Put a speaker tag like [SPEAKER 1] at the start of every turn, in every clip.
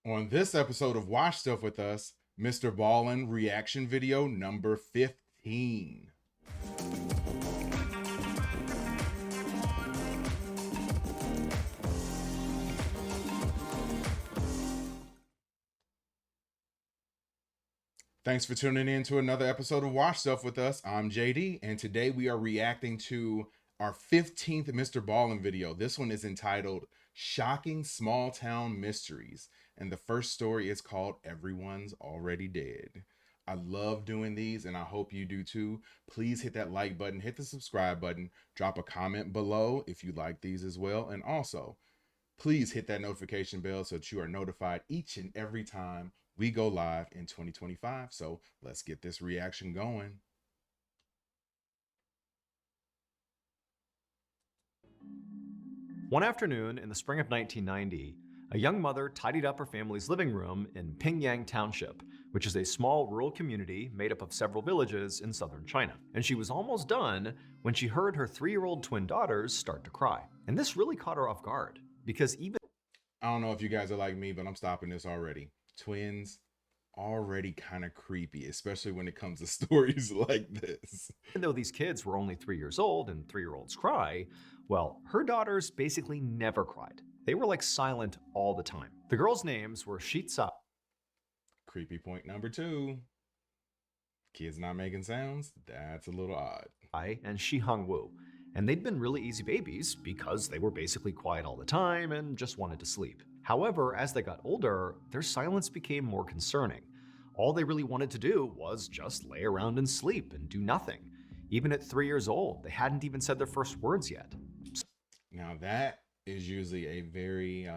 [SPEAKER 1] On this episode of Watch Stuff with Us, Mrballen reaction video number 15. Thanks for tuning in to another episode of Watch Stuff with Us. I'm JD, and today we are reacting to our 15th Mrballen video. This one is entitled Shocking Small Town Mysteries, and the first story is called Everyone's Already Dead. I love doing these, and I hope you do too. Please hit that like button, hit the subscribe button, drop a comment below if you like these as well, and also please hit that notification bell so that you are notified each and every time we go live in 2025. So let's get this reaction going.
[SPEAKER 2] One afternoon in the spring of 1990, a young mother tidied up her family's living room in Pingyang Township, which is a small rural community made up of several villages in southern China. And she was almost done when she heard her 3-year-old twin daughters start to cry. And this really caught her off guard, because even
[SPEAKER 1] I don't know if you guys are like me, but I'm stopping this already. Twins, already kind of creepy, especially when it comes to stories like this.
[SPEAKER 2] even though these kids were only 3 years old and 3-year-olds cry, well, her daughters basically never cried. They were like silent all the time. The girls' names were Shitsa.
[SPEAKER 1] Creepy point number 2. Kids not making sounds? That's a little odd.
[SPEAKER 2] And Shi Hongwu. And they'd been really easy babies because they were basically quiet all the time and just wanted to sleep. However, as they got older, their silence became more concerning. All they really wanted to do was just lay around and sleep and do nothing. Even at 3 years old, they hadn't even said their first words yet.
[SPEAKER 1] Now that is usually a very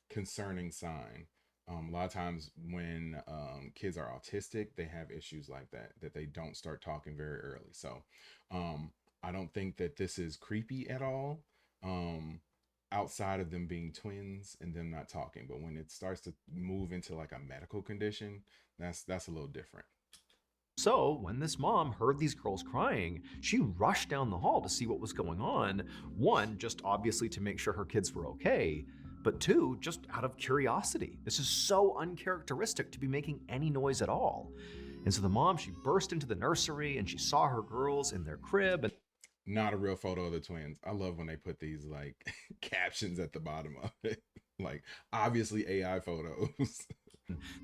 [SPEAKER 1] concerning sign. A lot of times when kids are autistic, they have issues like that they don't start talking very early. So I don't think that this is creepy at all, outside of them being twins and them not talking. But when it starts to move into like a medical condition, that's a little different.
[SPEAKER 2] So, when this mom heard these girls crying, she rushed down the hall to see what was going on. One, just obviously to make sure her kids were okay, but two, just out of curiosity. This is so uncharacteristic to be making any noise at all. And so the mom, she burst into the nursery and she saw her girls in their crib. And
[SPEAKER 1] Not a real photo of the twins. I love when they put these like captions at the bottom of it. Like obviously AI photos.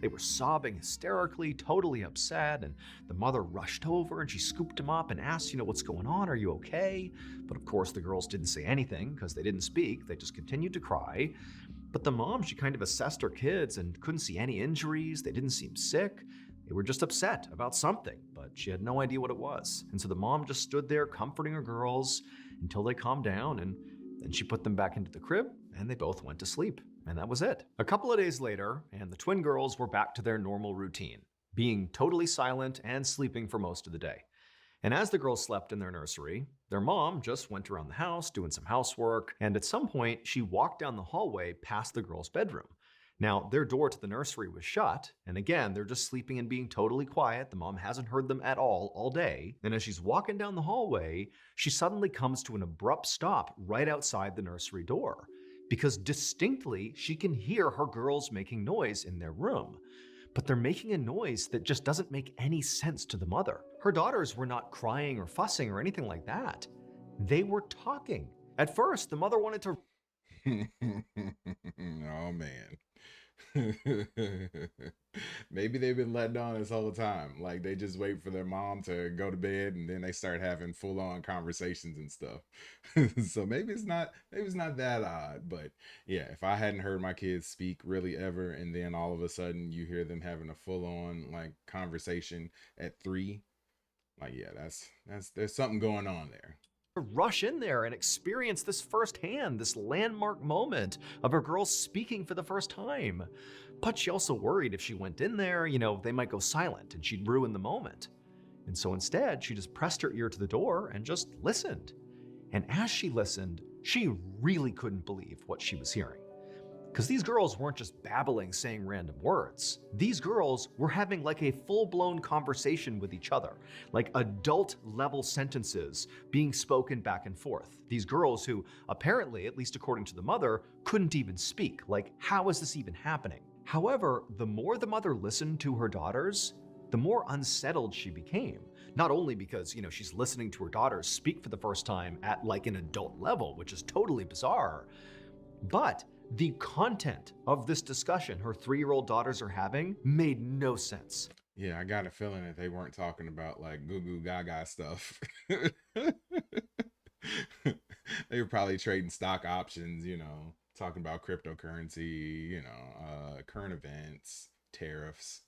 [SPEAKER 2] they were sobbing hysterically, totally upset, and the mother rushed over and she scooped them up and asked, what's going on? Are you okay? But of course the girls didn't say anything because they didn't speak. They just continued to cry. But the mom, she kind of assessed her kids and couldn't see any injuries. They didn't seem sick. They were just upset about something, but she had no idea what it was. And so the mom just stood there comforting her girls until they calmed down, and then she put them back into the crib and they both went to sleep. And that was it. A couple of days later, and the twin girls were back to their normal routine, being totally silent and sleeping for most of the day. And as the girls slept in their nursery, their mom just went around the house doing some housework, and at some point she walked down the hallway past the girls' bedroom. Now, their door to the nursery was shut, and again, they're just sleeping and being totally quiet. The mom hasn't heard them at all day. And as she's walking down the hallway, she suddenly comes to an abrupt stop right outside the nursery door, because distinctly she can hear her girls making noise in their room. But they're making a noise that just doesn't make any sense to the mother. Her daughters were not crying or fussing or anything like that. They were talking. At first, the mother wanted to
[SPEAKER 1] Oh man. Maybe they've been let down this whole time. Like they just wait for their mom to go to bed and then they start having full-on conversations and stuff. So maybe it's not that odd. But yeah, if I hadn't heard my kids speak really ever, and then all of a sudden you hear them having a full-on like conversation at 3, like yeah, that's there's something going on there.
[SPEAKER 2] rush in there and experience this firsthand, this landmark moment of her girls speaking for the first time. But she also worried if she went in there, they might go silent and she'd ruin the moment. And so instead, she just pressed her ear to the door and just listened. And as she listened, she really couldn't believe what she was hearing. Because these girls weren't just babbling, saying random words. These girls were having like a full blown conversation with each other, like adult level sentences being spoken back and forth. These girls who apparently, at least according to the mother, couldn't even speak. Like, how is this even happening? However, the more the mother listened to her daughters, the more unsettled she became. Not only because, she's listening to her daughters speak for the first time at like an adult level, which is totally bizarre, but the content of this discussion her 3-year-old daughters are having made no sense.
[SPEAKER 1] Yeah, I got a feeling that they weren't talking about like goo goo gaga stuff. They were probably trading stock options, talking about cryptocurrency, current events, tariffs,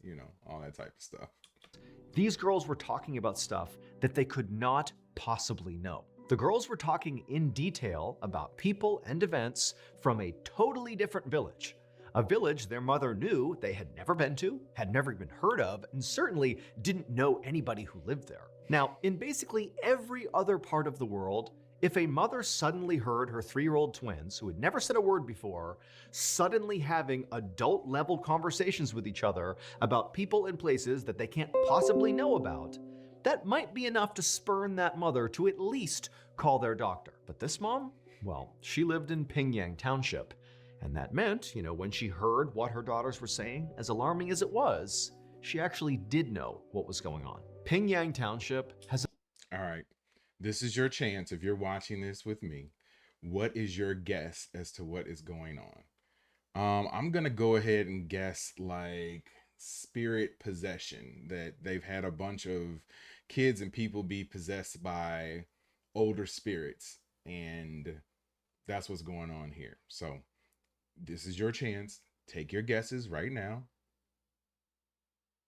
[SPEAKER 1] all that type of stuff.
[SPEAKER 2] These girls were talking about stuff that they could not possibly know. The girls were talking in detail about people and events from a totally different village. A village their mother knew they had never been to, had never even heard of, and certainly didn't know anybody who lived there. Now, in basically every other part of the world, if a mother suddenly heard her 3-year-old twins, who had never said a word before, suddenly having adult level conversations with each other about people and places that they can't possibly know about, that might be enough to spurn that mother to at least call their doctor. But this mom, well, she lived in Pingyang Township. And that meant, when she heard what her daughters were saying, as alarming as it was, she actually did know what was going on. Pingyang Township has...
[SPEAKER 1] All right. This is your chance. If you're watching this with me, what is your guess as to what is going on? I'm going to go ahead and guess like spirit possession, that they've had a bunch of kids and people be possessed by older spirits, and that's what's going on here. So this is your chance. Take your guesses right now.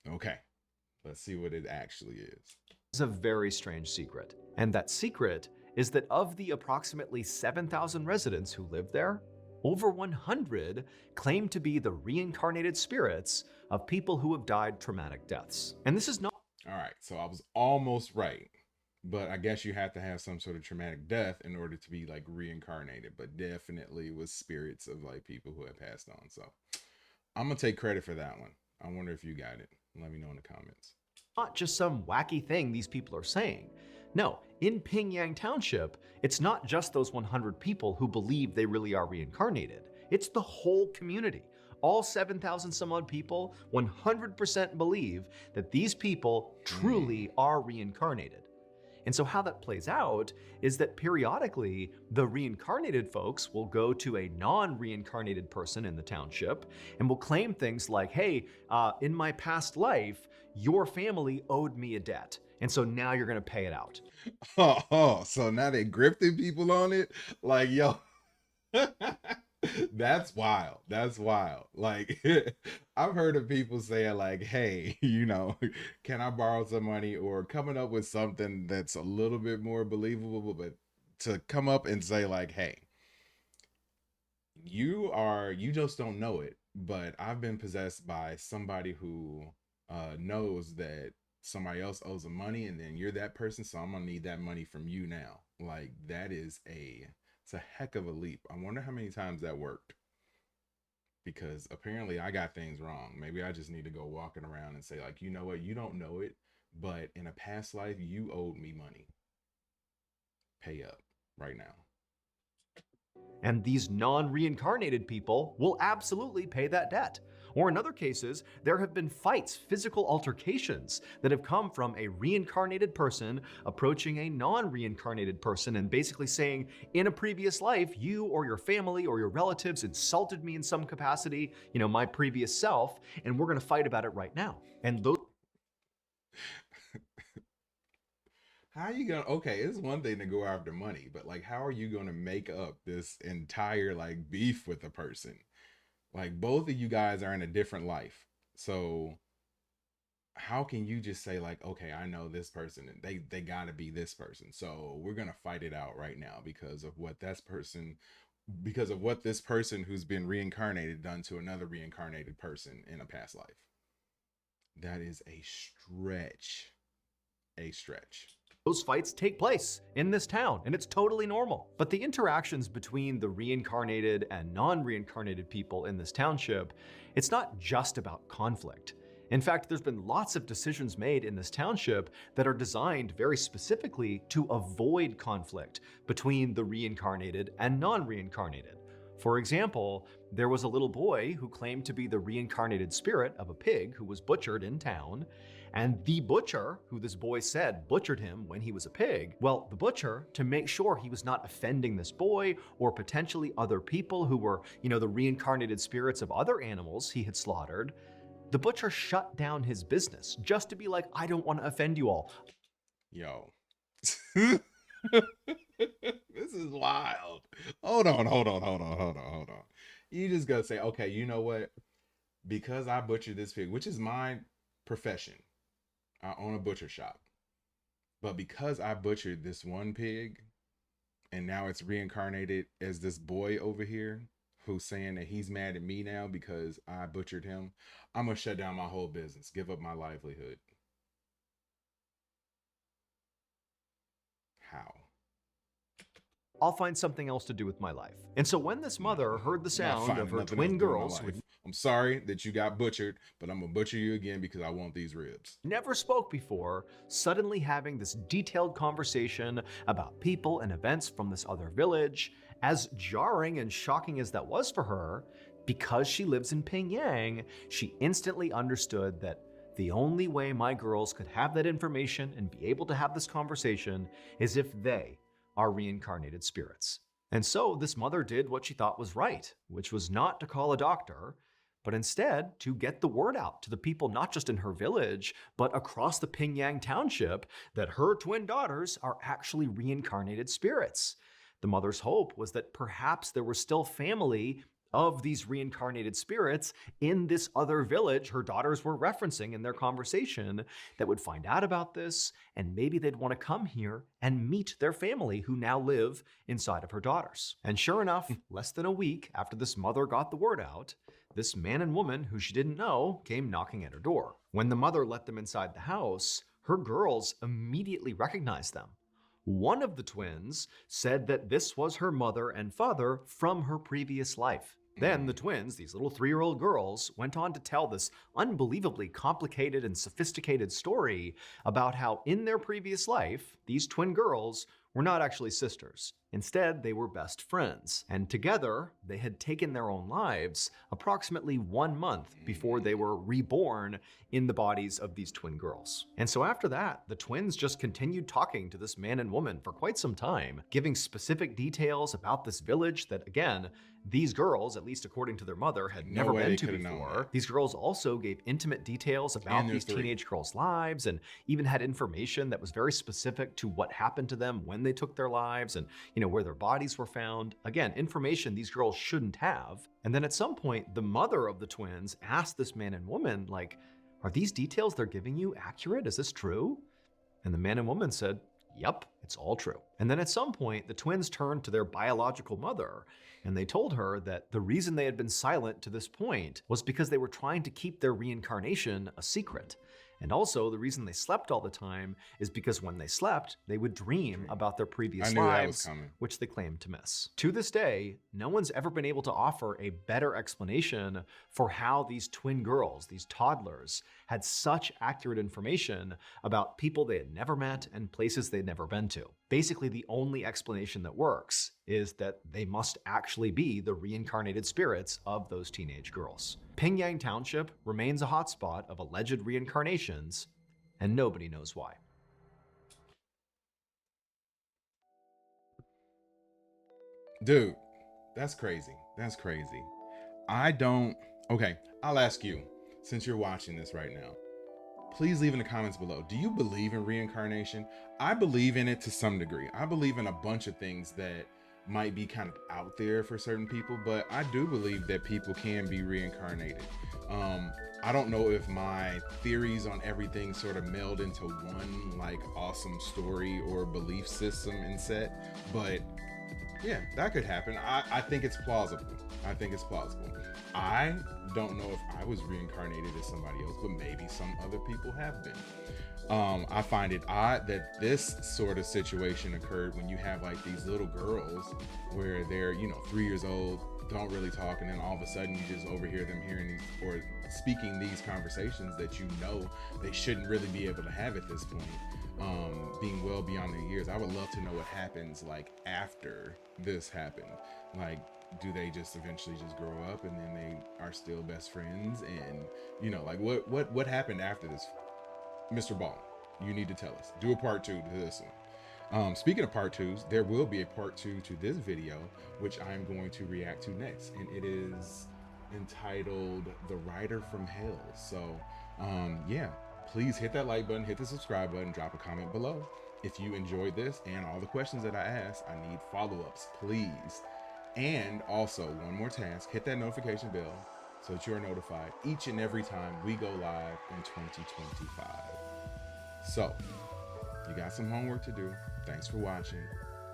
[SPEAKER 1] Okay, let's see what it actually is.
[SPEAKER 2] It's a very strange secret. And that secret is that of the approximately 7,000 residents who live there, over 100 claim to be the reincarnated spirits of people who have died traumatic deaths. And this is not...
[SPEAKER 1] All right, so I was almost right, but I guess you have to have some sort of traumatic death in order to be like reincarnated, but definitely was spirits of like people who have passed on. So I'm gonna take credit for that one. I wonder if you got it. Let me know in the comments.
[SPEAKER 2] Not just some wacky thing these people are saying. No, in Pingyang Township, it's not just those 100 people who believe they really are reincarnated. It's the whole community. All 7,000 some odd people 100% believe that these people truly are reincarnated. And so how that plays out is that periodically the reincarnated folks will go to a non-reincarnated person in the township and will claim things like, hey, in my past life, your family owed me a debt. And so now you're going to pay it out.
[SPEAKER 1] So now they grifting people on it? Like, yo. That's wild. That's wild. Like, I've heard of people saying like, hey, can I borrow some money, or coming up with something that's a little bit more believable, but to come up and say like, hey, you just don't know it, but I've been possessed by somebody who knows that somebody else owes them money, and then you're that person, so I'm gonna need that money from you now. Like, it's a heck of a leap. I wonder how many times that worked, because apparently I got things wrong. Maybe I just need to go walking around and say like, you know what, you don't know it, but in a past life you owed me money. Pay up right now.
[SPEAKER 2] And these non-reincarnated people will absolutely pay that debt. Or in other cases, there have been fights, physical altercations that have come from a reincarnated person approaching a non-reincarnated person and basically saying, in a previous life, you or your family or your relatives insulted me in some capacity, my previous self, and we're going to fight about it right now. And those...
[SPEAKER 1] How are you gonna, okay, it's one thing to go after money, but like, how are you gonna make up this entire like beef with a person? Like, both of you guys are in a different life, so how can you just say like, okay, I know this person and they gotta be this person, so we're gonna fight it out right now because of what this person who's been reincarnated done to another reincarnated person in a past life? That is a stretch. a stretch.
[SPEAKER 2] Those fights take place in this town, and it's totally normal. But the interactions between the reincarnated and non-reincarnated people in this township, it's not just about conflict. In fact, there's been lots of decisions made in this township that are designed very specifically to avoid conflict between the reincarnated and non-reincarnated. For example, there was a little boy who claimed to be the reincarnated spirit of a pig who was butchered in town, and the butcher, who this boy said butchered him when he was a pig, well, the butcher, to make sure he was not offending this boy or potentially other people who were, the reincarnated spirits of other animals he had slaughtered, the butcher shut down his business just to be like, I don't want to offend you all.
[SPEAKER 1] Yo. This is wild. Hold on. You just gotta say, okay, you know what? Because I butchered this pig, which is my profession. I own a butcher shop. But because I butchered this one pig, and now it's reincarnated as this boy over here who's saying that he's mad at me now because I butchered him, I'm gonna shut down my whole business, give up my livelihood. How?
[SPEAKER 2] I'll find something else to do with my life. And so when this mother heard the sound of her twin girls,
[SPEAKER 1] I'm sorry that you got butchered, but I'm gonna butcher you again because I want these ribs.
[SPEAKER 2] Never spoke before, suddenly having this detailed conversation about people and events from this other village, as jarring and shocking as that was for her, because she lives in Pingyang, she instantly understood that the only way my girls could have that information and be able to have this conversation is if they are reincarnated spirits. And so this mother did what she thought was right, which was not to call a doctor, but instead to get the word out to the people not just in her village, but across the Pingyang township that her twin daughters are actually reincarnated spirits. The mother's hope was that perhaps there was still family of these reincarnated spirits in this other village her daughters were referencing in their conversation that would find out about this, and maybe they'd want to come here and meet their family who now live inside of her daughters. And sure enough, less than a week after this mother got the word out, this man and woman who she didn't know came knocking at her door. When the mother let them inside the house, her girls immediately recognized them. One of the twins said that this was her mother and father from her previous life. Then the twins, these little 3-year-old girls, went on to tell this unbelievably complicated and sophisticated story about how in their previous life, these twin girls were not actually sisters. Instead, they were best friends. And together, they had taken their own lives approximately 1 month before they were reborn in the bodies of these twin girls. And so after that, the twins just continued talking to this man and woman for quite some time, giving specific details about this village that, again, these girls, at least according to their mother, had never been to before. These girls also gave intimate details about these teenage girls' lives and even had information that was very specific to what happened to them when they took their lives and, where their bodies were found. Again, information these girls shouldn't have. And then at some point, the mother of the twins asked this man and woman, like, are these details they're giving you accurate? Is this true? And the man and woman said, yep, it's all true. And then at some point, the twins turned to their biological mother and they told her that the reason they had been silent to this point was because they were trying to keep their reincarnation a secret. And also, the reason they slept all the time is because when they slept, they would dream about their previous lives, which they claimed to miss. To this day, no one's ever been able to offer a better explanation for how these twin girls, these toddlers, had such accurate information about people they had never met and places they'd never been to. Basically, the only explanation that works is that they must actually be the reincarnated spirits of those teenage girls. Pingyang Township remains a hotspot of alleged reincarnations, and nobody knows why.
[SPEAKER 1] Dude, that's crazy. That's crazy. Okay, I'll ask you, since you're watching this right now, please leave in the comments below. Do you believe in reincarnation? I believe in it to some degree. I believe in a bunch of things that might be kind of out there for certain people, but I do believe that people can be reincarnated. I don't know if my theories on everything sort of meld into one like awesome story or belief system and set, but Yeah, that could happen. I think it's plausible. I think it's plausible. I don't know if I was reincarnated as somebody else, but maybe some other people have been. I find it odd that this sort of situation occurred when you have like these little girls where they're, 3 years old, don't really talk, and then all of a sudden you just overhear them hearing these or speaking these conversations that they shouldn't really be able to have at this point. Being well beyond their years. I would love to know what happens like after this happened. Like, do they just eventually just grow up and then they are still best friends? And like what happened after this? Mr. Ballen, you need to tell us. Do a part two to this one. Speaking of part twos, there will be a part two to this video, which I'm going to react to next, and it is entitled "The Rider from Hell." So, yeah, please hit that like button, hit the subscribe button, drop a comment below if you enjoyed this and all the questions that I asked. I need follow-ups, please. And also, one more task: hit that notification bell so that you are notified each and every time we go live in 2025. So, you got some homework to do. Thanks for watching.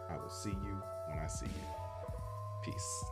[SPEAKER 1] I will see you when I see you. Peace.